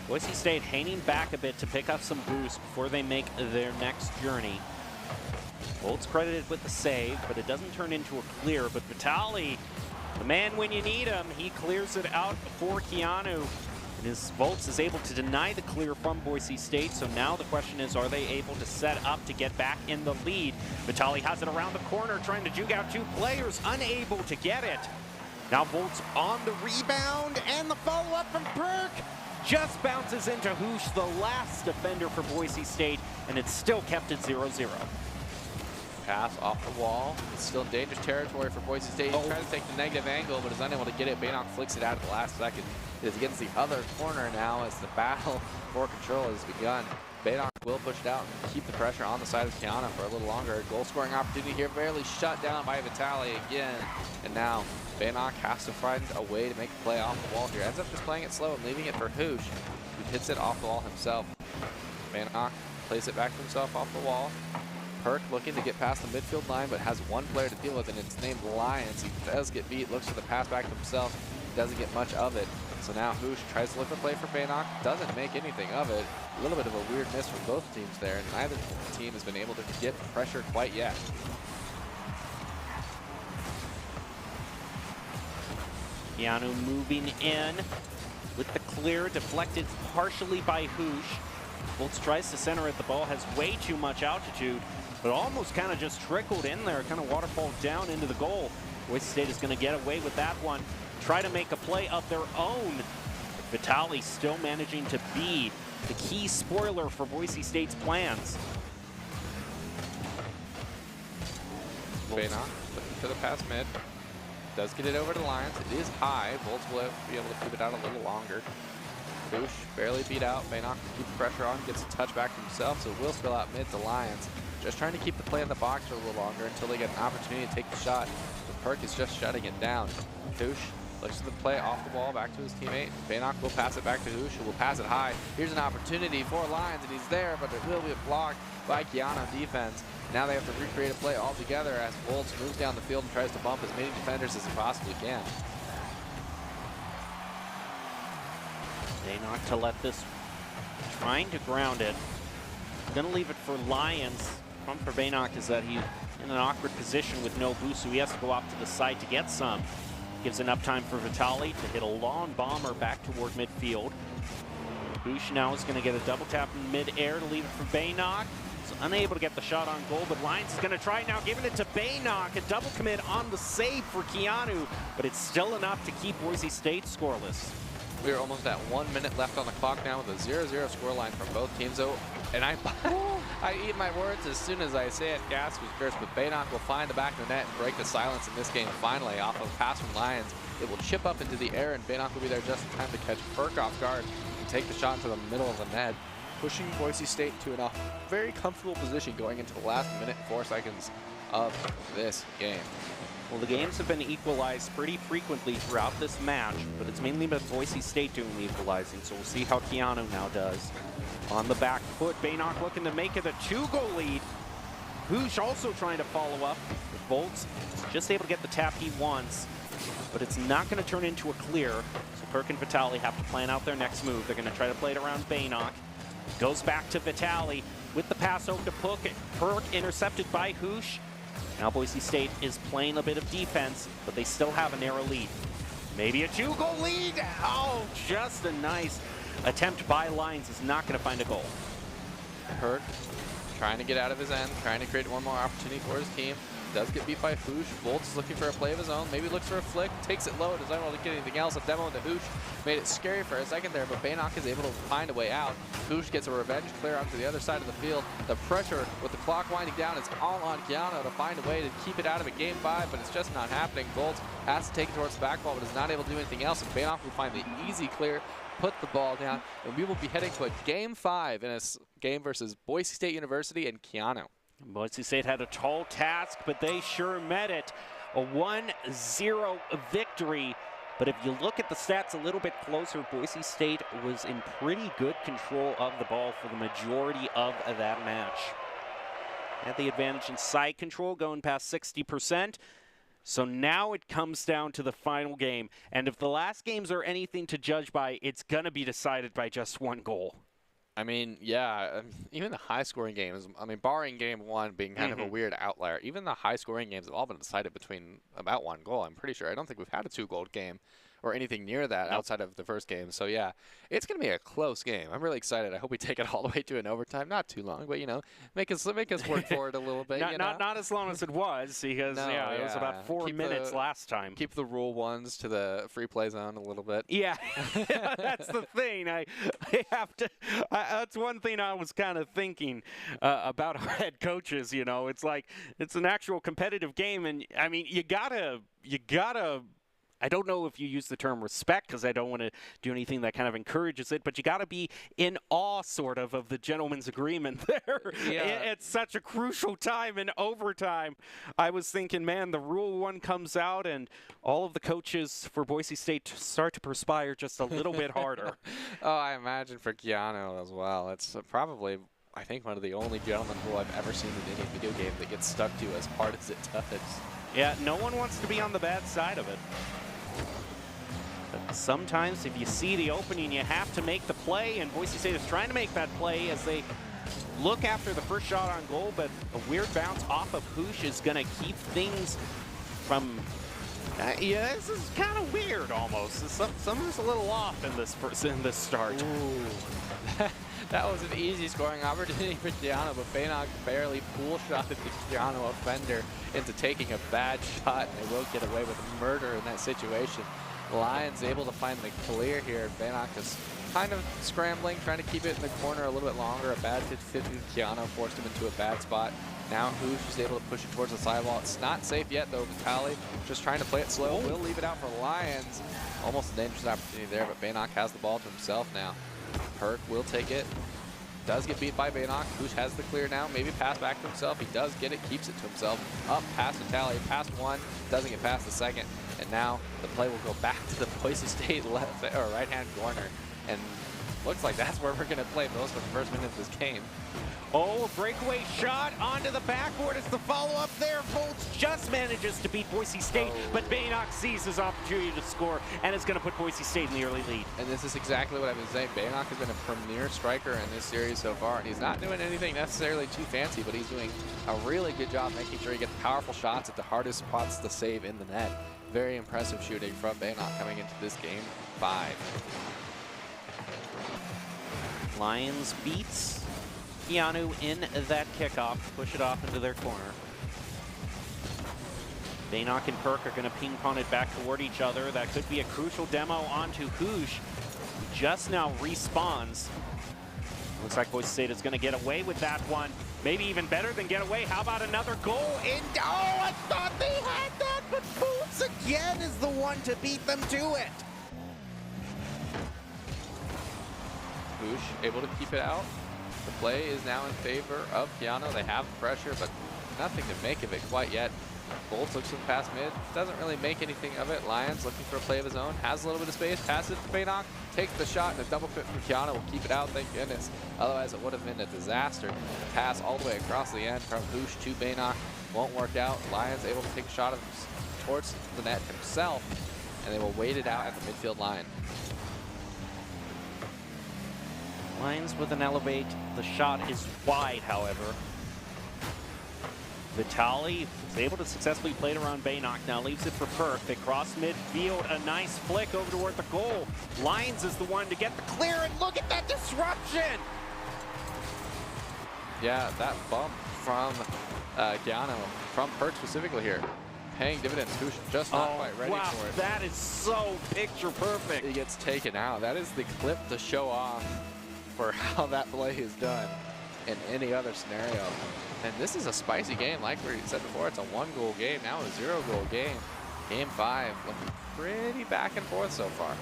Boise State hanging back a bit to pick up some boost before they make their next journey. Bolts credited with the save, but it doesn't turn into a clear. But Vitaly, the man when you need him, he clears it out for Keyano. And his Bolts is able to deny the clear from Boise State. So now the question is, are they able to set up to get back in the lead? Vitaly has it around the corner, trying to juke out 2 players, unable to get it. Now Bolts on the rebound, and the follow-up from Perk just bounces into Hoosh, the last defender for Boise State, and it's still kept at 0-0. pass off the wall. It's still in dangerous territory for Boise State. He's trying to take the negative angle, but is unable to get it. Baynock flicks it out at the last second. It is against the other corner now as the battle for control has begun. Baynock will push it out and keep the pressure on the side of Keyano for a little longer. Goal scoring opportunity here, barely shut down by Vitali again. And now Baynock has to find a way to make a play off the wall here. Ends up just playing it slow and leaving it for Hoosh, who hits it off the wall himself. Baynock plays it back to himself off the wall. Perk looking to get past the midfield line, but has one player to deal with, and it's named Lyons. He does get beat, looks for the pass back to himself, doesn't get much of it. So now Hoosh tries to look for play for Baynock, doesn't make anything of it. A little bit of a weird miss from both teams there, and neither team has been able to get pressure quite yet. Keyano moving in with the clear, deflected partially by Hoosh. Bolts tries to center it. The ball has way too much altitude, but almost kind of just trickled in there, kind of waterfall down into the goal. Boise State is going to get away with that one. Try to make a play of their own. Vitali still managing to be the key spoiler for Boise State's plans. Baynock looking for the pass mid. Does get it over to Lyons. It is high. Bolts will be able to keep it out a little longer. Hoosh barely beat out. Baynock can keep the pressure on, gets a touch back to himself, so it will spill out mid to Lyons. Just trying to keep the play in the box for a little longer until they get an opportunity to take the shot. The Perk is just shutting it down. Hoosh looks to the play off the ball back to his teammate. Baynock will pass it back to Hoosh, who will pass it high. Here's an opportunity for Lyons, and he's there, but it will be blocked by Keyano defense. Now they have to recreate a play altogether as Bolts moves down the field and tries to bump as many defenders as he possibly can. Baynock to let this, trying to ground it. Gonna leave it for Lyons. Problem for Baynock is that he's in an awkward position with no boost, so he has to go off to the side to get some. Gives enough time for Vitali to hit a long bomber back toward midfield. Hoosh now is gonna get a double tap in mid-air to leave it for Baynock. He's unable to get the shot on goal, but Lyons is gonna try now, giving it to Baynock. A double commit on the save for Keyano, but it's still enough to keep Boise State scoreless. We are almost at 1 minute left on the clock now with a 0-0 scoreline from both teams. So, and I eat my words as soon as I say it. Gas was first, but Baynock will find the back of the net and break the silence in this game finally off of a pass from Lyons. It will chip up into the air, and Baynock will be there just in time to catch Perk off guard and take the shot into the middle of the net, pushing Boise State to a very comfortable position going into the last minute and 4 seconds of this game. Well, the games have been equalized pretty frequently throughout this match, but it's mainly been Boise State doing the equalizing, so we'll see how Keyano now does. On the back foot, Baynock looking to make it a 2-goal lead. Hoosh also trying to follow up. Bolts just able to get the tap he wants, but it's not going to turn into a clear, so Perk and Vitali have to plan out their next move. They're going to try to play it around Baynock. Goes back to Vitali with the pass over to Perk, intercepted by Hoosh. Now Boise State is playing a bit of defense, but they still have a narrow lead. Maybe a 2-goal lead. Oh, just a nice attempt by Lyons is not going to find a goal. Perk trying to get out of his end, trying to create one more opportunity for his team. Does get beat by Hoosh. Bolts is looking for a play of his own. Maybe looks for a flick, takes it low, doesn't want to get anything else. A demo into Hoosh made it scary for a second there, but Baynock is able to find a way out. Hoosh gets a revenge clear onto the other side of the field. The pressure with the clock winding down is all on Keyano to find a way to keep it out of a game 5, but it's just not happening. Bolts has to take it towards the back wall, but is not able to do anything else, and Baynock will find the easy clear, put the ball down, and we will be heading to a game 5 in a game versus Boise State University and Keyano. Boise State had a tall task, but they sure met it. A 1-0 victory. But if you look at the stats a little bit closer, Boise State was in pretty good control of the ball for the majority of that match. Had the advantage in side control, going past 60%. So now it comes down to the final game. And if the last games are anything to judge by, it's going to be decided by just 1 goal. I mean, yeah, even the high-scoring games, I mean, barring game 1 being kind of a weird outlier, even the high-scoring games have all been decided between about 1 goal, I'm pretty sure. I don't think we've had a 2-goal game or anything near that outside of the first game. So yeah, it's going to be a close game. I'm really excited. I hope we take it all the way to an overtime. Not too long, but, you know, make us work for it a little bit. Not as long as it was, because, it was about 4 minutes last time. Keep the rule ones to the free play zone a little bit. Yeah, that's the thing. I have to. That's one thing I was kind of thinking about our head coaches. You know, it's like it's an actual competitive game, and I mean, you gotta. I don't know if you use the term respect, because I don't want to do anything that kind of encourages it, but you got to be in awe, sort of the gentleman's agreement there. Yeah. It's such a crucial time in overtime. I was thinking, man, the Rule 1 comes out, and all of the coaches for Boise State start to perspire just a little bit harder. Oh, I imagine for Keyano as well. It's probably, I think, one of the only gentleman rule I've ever seen in any video game that gets stuck to as hard as it does. Yeah, no one wants to be on the bad side of it. But sometimes if you see the opening, you have to make the play, and Boise State is trying to make that play as they look after the first shot on goal, but a weird bounce off of Hoosh is going to keep things from... yeah, this is kind of weird almost. Something's a little off in this start. Ooh. That was an easy scoring opportunity for Keyano, but Baynock barely pool-shotted the Keyano offender into taking a bad shot, and they will get away with murder in that situation. Lions able to find the clear here. Baynock is kind of scrambling, trying to keep it in the corner a little bit longer. A bad 50-50 Keyano forced him into a bad spot. Now Hoosh is able to push it towards the sidewall. It's not safe yet, though. Vitali just trying to play it slow. Will leave it out for Lions. Almost a dangerous opportunity there, but Baynock has the ball to himself now. Perk will take it. Does get beat by Baynock. Hoosh has the clear now. Maybe pass back to himself. He does get it, keeps it to himself. Up past Vitali, past one, doesn't get past the second. And now the play will go back to the Boise State left or right-hand corner. And looks like that's where we're going to play most of the first minute of this game. Oh, a breakaway shot onto the backboard. It's the follow-up there. Volts just manages to beat Boise State, but Baynock sees his opportunity to score and is going to put Boise State in the early lead. And this is exactly what I've been saying. Baynock has been a premier striker in this series so far, and he's not doing anything necessarily too fancy, but he's doing a really good job making sure he gets powerful shots at the hardest spots to save in the net. Very impressive shooting from Baynock coming into this game 5. Lions beats Keyano in that kickoff, push it off into their corner. Baynock and Perk are going to ping-pong it back toward each other. That could be a crucial demo onto Hoosh, who just now respawns. Looks like Boise State is going to get away with that one. Maybe even better than get away. How about another goal? Oh, I thought they had that, but Boots again is the one to beat them to it. Hoosh able to keep it out. The play is now in favor of Keyano. They have the pressure, but nothing to make of it quite yet. Bolts looks from past mid, doesn't really make anything of it. Lions looking for a play of his own, has a little bit of space, passes to Baynock, takes the shot, and a double fit from Keyano will keep it out, thank goodness. Otherwise, it would have been a disaster. Pass all the way across the end from Hoosh to Baynock. Won't work out. Lions able to take a shot towards the net himself, and they will wait it out at the midfield line. Lions with an elevate. The shot is wide, however. Vitali is able to successfully play it around Baynock. Now leaves it for Perk. They cross midfield. A nice flick over toward the goal. Lions is the one to get the clear, and look at that disruption! Yeah, that bump from Keyano, from Perk specifically here, paying dividends. Hoosh just not quite ready for it. That is so picture perfect. He gets taken out. That is the clip to show off for how that play is done in any other scenario. And this is a spicy game. Like we said before, it's a 1-goal game. Now a 0-goal game. Game 5 looking pretty back and forth so far.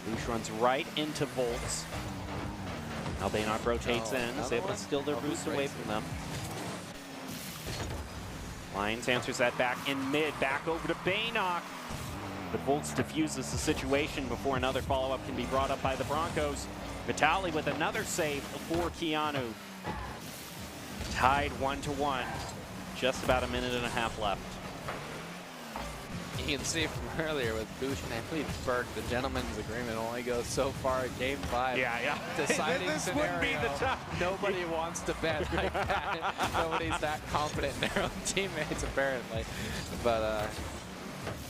Hoosh runs right into Volts. Now Baynock rotates in, is able to steal their boost away from them. Lions answers that back in mid, back over to Baynock. But Volts diffuses the situation before another follow-up can be brought up by the Broncos. Vitali with another save for Keyano. Tied 1-1. Just about a minute and a half left. You can see from earlier with Bush and I believe Burke, the gentleman's agreement only goes so far in Game 5. Yeah. Deciding this scenario. Would be the top. Nobody wants to bet like that. Nobody's that confident in their own teammates apparently. But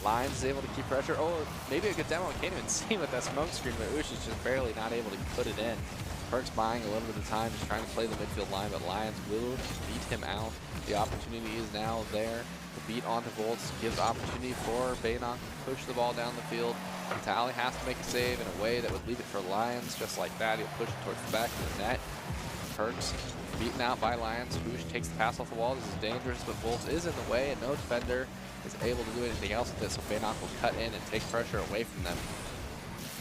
Lions is able to keep pressure. Oh, maybe a good demo. I can't even see with that smoke screen, but Ush is just barely not able to put it in. Perk's buying a little bit of time, just trying to play the midfield line, but Lions will beat him out. The opportunity is now there. The beat onto Volts gives opportunity for Baynok to push the ball down the field. Vitaly has to make a save in a way that would leave it for Lions. Just like that, he'll push it towards the back of the net. Perks beaten out by Lions. Hoosh takes the pass off the wall. This is dangerous, but Volts is in the way, and no defender is able to do anything else with this, so Baynok will cut in and take pressure away from them.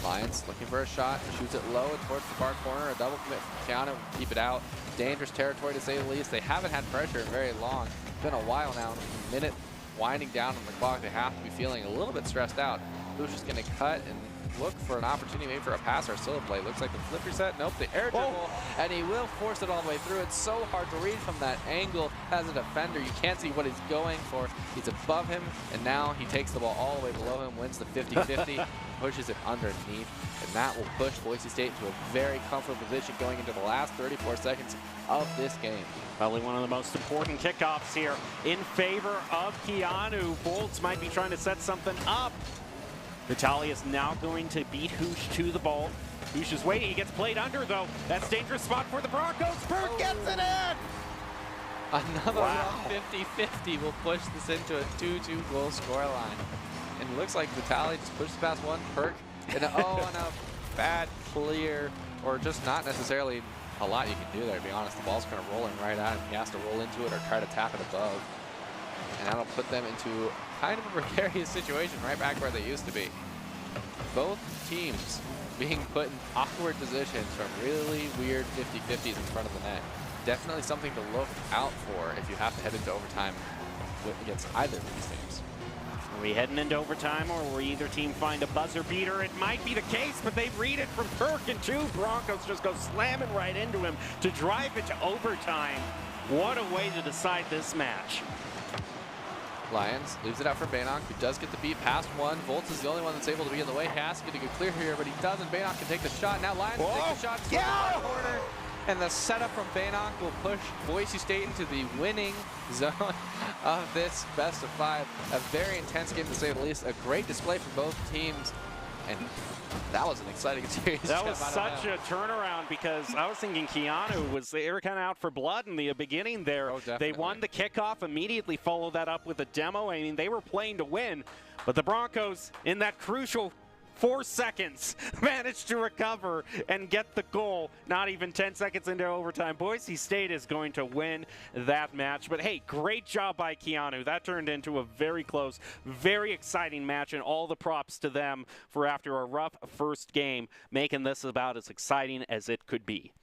Lions looking for a shot, shoots it low and towards the far corner. A double commit from Keyano will keep it out. Dangerous territory to say the least. They haven't had pressure very long. It's been a while now. A minute winding down on the clock. They have to be feeling a little bit stressed out. Hoosh is going to cut and look for an opportunity maybe for a pass or a solo play. Looks like the flip reset. Nope, the air dribble. And he will force it all the way through. It's so hard to read from that angle as a defender. You can't see what he's going for. He's above him, and now he takes the ball all the way below him, wins the 50-50, pushes it underneath, and that will push Boise State into a very comfortable position going into the last 34 seconds of this game. Probably one of the most important kickoffs here in favor of Keyano. Bolts might be trying to set something up. Vitaly is now going to beat Hoosh to the ball. Hoosh is waiting. He gets played under, though. That's a dangerous spot for the Broncos. Perk gets it in! Another 50-50 will push this into a 2-2 goal scoreline. And it looks like Vitaly just pushes past one. Perk, and a bad clear, or just not necessarily a lot you can do there, to be honest. The ball's kind of rolling right at him. He has to roll into it or try to tap it above. And that'll put them into kind of a precarious situation, right back where they used to be. Both teams being put in awkward positions from really weird 50-50s in front of the net. Definitely something to look out for if you have to head into overtime against either of these teams. Are we heading into overtime, or will either team find a buzzer beater? It might be the case, but they read it from Perk, and two Broncos just go slamming right into him to drive it to overtime. What a way to decide this match. Lions leaves it out for Baynok, who does get the beat past one. Volts is the only one that's able to be in the way. He has to get a good clear here, but he doesn't. Baynok can take the shot. Now Lions can take the shot to the far corner. And the setup from Baynok will push Boise State into the winning zone of this best of 5. A very intense game, to say the least. A great display from both teams. And that was an exciting series. That was such a turnaround, because I was thinking Keyano they were kind of out for blood in the beginning there. Oh, definitely. They won the kickoff, immediately followed that up with a demo. I mean, they were playing to win, but the Broncos, in that crucial 4 seconds, managed to recover and get the goal. Not even 10 seconds into overtime. Boise State is going to win that match. But hey, great job by Keyano. That turned into a very close, very exciting match, and all the props to them for, after a rough first game, making this about as exciting as it could be.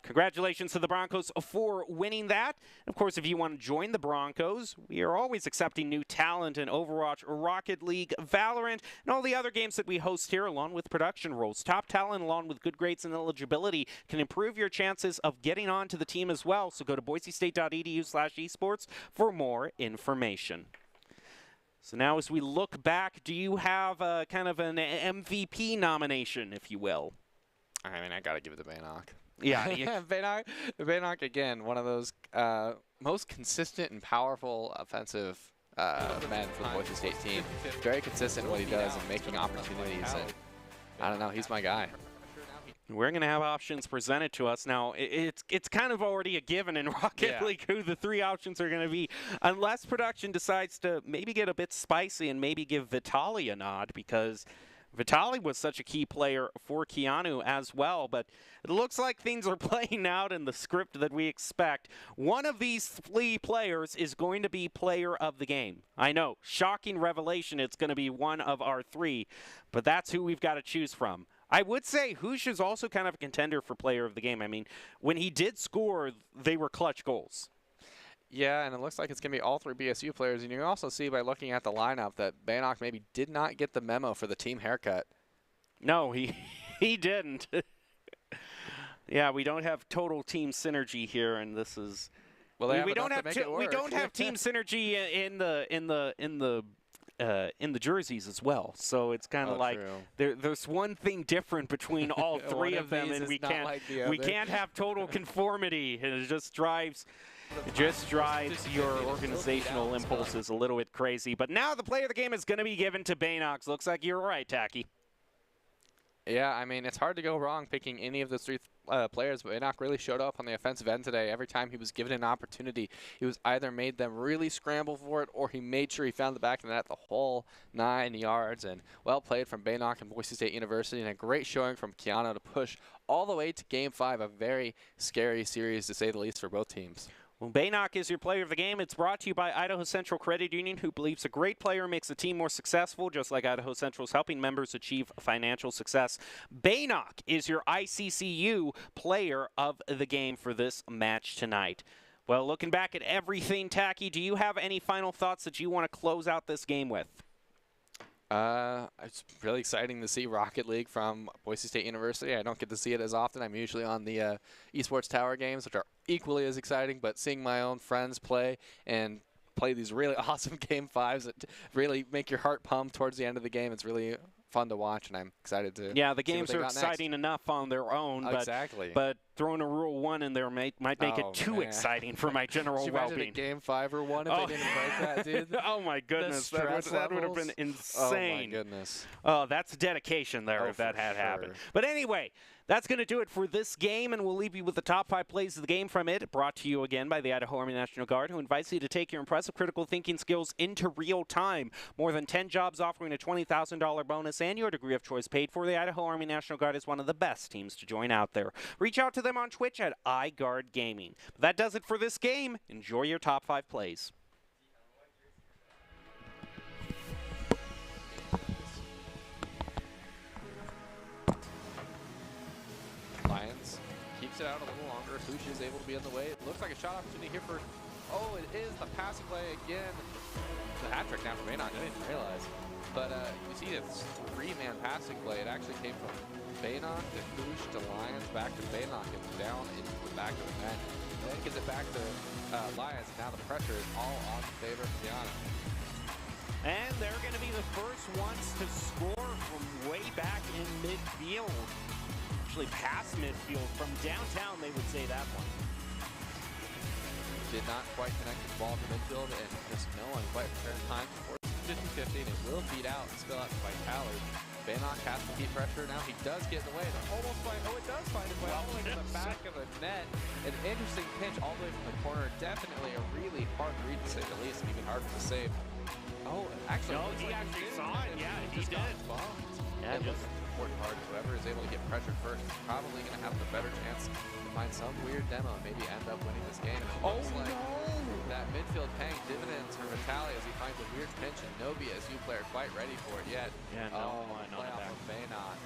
Congratulations to the Broncos for winning that. Of course, if you want to join the Broncos, we are always accepting new talent in Overwatch, Rocket League, Valorant, and all the other games that we host here, along with production roles. Top talent, along with good grades and eligibility, can improve your chances of getting onto the team as well. So go to boisestate.edu/esports for more information. So now, as we look back, do you have kind of an MVP nomination, if you will? I mean, I got to give it to Baynok. Yeah, Baynok, again, one of those most consistent and powerful offensive men for the Boise State team. Very consistent in what he does and making opportunities. And I don't know, he's my guy. We're going to have options presented to us. Now, it's kind of already a given in Rocket League who the 3 options are going to be, unless production decides to maybe get a bit spicy and maybe give Vitaly a nod, because Vitaly was such a key player for Keyano as well, but it looks like things are playing out in the script that we expect. One of these 3 players is going to be player of the game. I know, shocking revelation, it's going to be one of our 3, but that's who we've got to choose from. I would say Hoosh is also kind of a contender for player of the game. I mean, when he did score, they were clutch goals. Yeah, and it looks like it's going to be all 3 BSU players. And you can also see by looking at the lineup that Baynok maybe did not get the memo for the team haircut. No, he didn't. Yeah, we don't have total team synergy here, and this is we don't have team synergy in the jerseys as well. So it's kind of like there's one thing different between all 3 of them, and we can't have total conformity. And it just drives. It just drives your organizational impulses a little bit crazy. But now the player of the game is going to be given to Baynox. Looks like you're right, Tacky. Yeah, I mean, it's hard to go wrong picking any of those three players, but Enoch really showed up on the offensive end today. Every time he was given an opportunity, he was either made them really scramble for it, or he made sure he found the back of the net the whole 9 yards. And well played from Baynock and Boise State University, and a great showing from Keyano to push all the way to Game 5, a very scary series to say the least for both teams. Well, Baynock is your player of the game. It's brought to you by Idaho Central Credit Union, who believes a great player makes a team more successful, just like Idaho Central is helping members achieve financial success. Baynock is your ICCU player of the game for this match tonight. Well, looking back at everything, Tacky, do you have any final thoughts that you want to close out this game with? It's really exciting to see Rocket League from Boise State University. I don't get to see it as often. I'm usually on the Esports Tower games, which are equally as exciting, but seeing my own friends play and play these really awesome Game 5s that really make your heart pump towards the end of the game, it's really fun to watch, and I'm excited to the games are exciting enough on their own, but throwing a Rule 1 in there might make it too exciting for my general well-being. Game 5 or 1 if they didn't break that, dude? Oh, my goodness. That would have been insane. Oh, my goodness. Oh, that's dedication there if that had happened. But anyway, that's going to do it for this game, and we'll leave you with the top 5 plays of the game from it, brought to you again by the Idaho Army National Guard, who invites you to take your impressive critical thinking skills into real time. More than 10 jobs offering a $20,000 bonus and your degree of choice paid for. The Idaho Army National Guard is one of the best teams to join out there. Reach out to them on Twitch at iGuard Gaming. But that does it for this game. Enjoy your top 5 plays. Lions keeps it out a little longer. Hoosh is able to be in the way. It looks like a shot opportunity here for... Oh, it is the passing play again. It's a hat trick now for Baynock. I didn't realize. But you see it's 3-man passing play. It actually came from Baynock to Hoosh to Lions, back to Baynock, and down into the back of the net. Then gives it back to Lions. Now the pressure is all on favor of Keyano. And they're going to be the first ones to score from way back in midfield. Actually past midfield. From downtown, they would say that one. Did not quite connect the ball to midfield, and just no one quite returned time for 50-50, and it will feed out and spill out to Vitali. Baynock has to keep pressure now. He does get in the way. Almost find, it does find his way all the way to the back of the net. An interesting pinch all the way from the corner. Definitely a really hard read, to say the least, and even harder to save. Oh, actually, no, he actually saw it. Yeah, he did. Yeah, just work hard. Whoever is able to get pressured first is probably going to have the better chance to find some weird demo and maybe end up winning this game. And it looks like that midfield paying dividends for Vitali as he finds a weird pinch, and Nobi, as you player, quite ready for it yet. Yeah, no one on that. Baynock.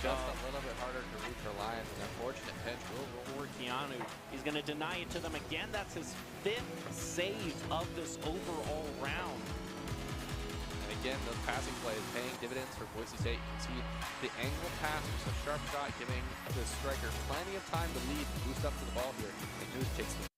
Just a little bit harder to reach for Lions. An unfortunate pinch will for Keyano. He's going to deny it to them again. That's his 5th save of this overall round. And again, those passing plays paying dividends for Boise State. You can see the angle pass, just a sharp shot, giving the striker plenty of time to lead and boost up to the ball here. And Hoosh takes the